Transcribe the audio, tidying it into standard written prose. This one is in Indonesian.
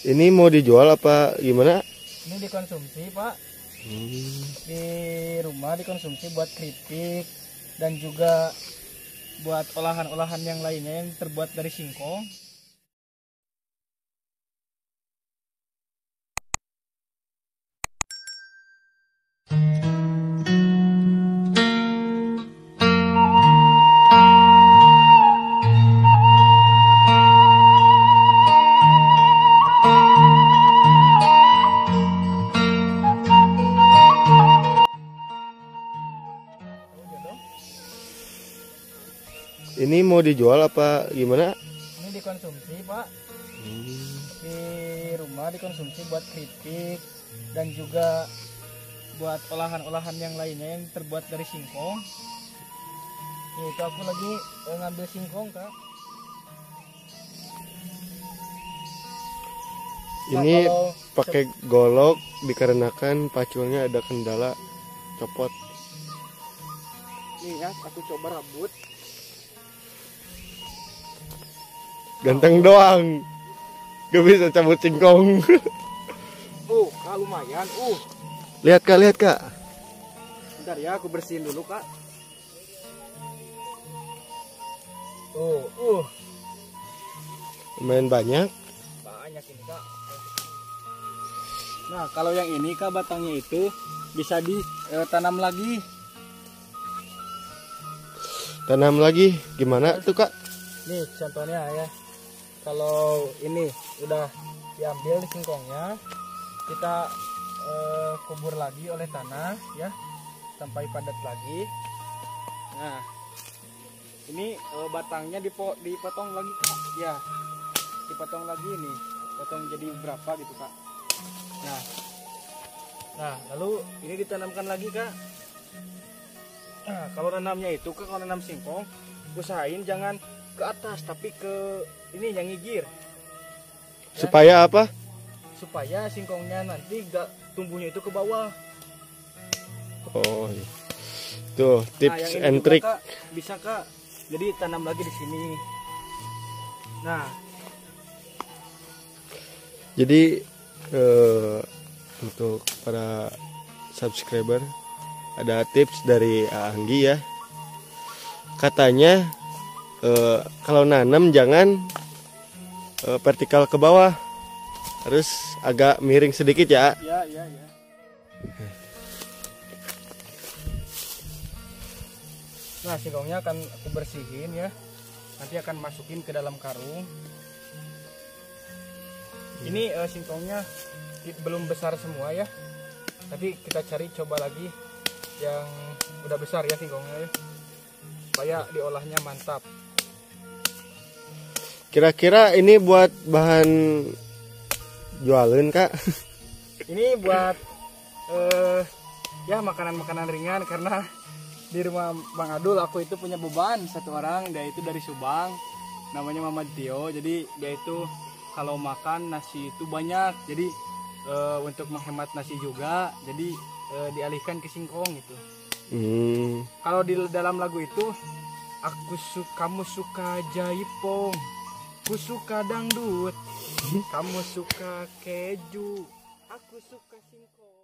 Ini mau dijual apa gimana? Ini dikonsumsi, Pak. Di rumah dikonsumsi buat keripik dan juga buat olahan-olahan yang lainnya yang terbuat dari singkong. Ini mau dijual apa gimana? Ini dikonsumsi, Pak. Di rumah dikonsumsi buat keripik dan juga buat olahan-olahan yang lainnya yang terbuat dari singkong. Nih, itu aku lagi ngambil singkong, Kak. Ini kalau pakai golok dikarenakan paculnya ada kendala copot. Nih ya, aku coba rambut. Ganteng doang, gak bisa cabut singkong. Kak, lumayan. Lihat kak. Bentar ya, aku bersihin dulu, Kak. Lumayan banyak. Banyak ini, Kak. Nah, kalau yang ini, Kak, batangnya itu bisa ditanam lagi. Tanam lagi gimana tuh kak? Nih, contohnya ya. Kalau ini udah diambil di singkongnya, kita kubur lagi oleh tanah ya sampai padat lagi. Nah, ini batangnya dipotong lagi, Kak. Ya, dipotong lagi nih, potong jadi berapa gitu, Kak. Nah, lalu ini ditanamkan lagi, Kak. Nah, kalau nanamnya itu, Kak, kalau nanam singkong, usahain jangan ke atas tapi ke ini yang ngigir. Supaya apa? Supaya singkongnya nanti gak tumbuhnya itu ke bawah. Oh, tuh tips and juga, trick. Kak, bisa, Kak. Jadi tanam lagi di sini. Nah, jadi untuk para subscriber ada tips dari Anggi ya. Katanya kalau nanam jangan vertikal ke bawah, harus agak miring sedikit ya. Ya. Nah, singkongnya akan aku bersihin ya. Nanti akan masukin ke dalam karung. Ini singkongnya belum besar semua ya. Tapi kita cari coba lagi yang udah besar ya singkongnya ya. Supaya diolahnya mantap. Kira-kira ini buat bahan jualin kak? Ini buat ya makanan-makanan ringan, karena di rumah Bang Adul aku itu punya beban satu orang, dia itu dari Subang, namanya Mama Tio. Jadi dia itu kalau makan nasi itu banyak, jadi untuk menghemat nasi juga, jadi dialihkan ke singkong gitu. Kalau di dalam lagu itu, kamu suka jaipong, aku suka dangdut, kamu suka keju, aku suka singkong.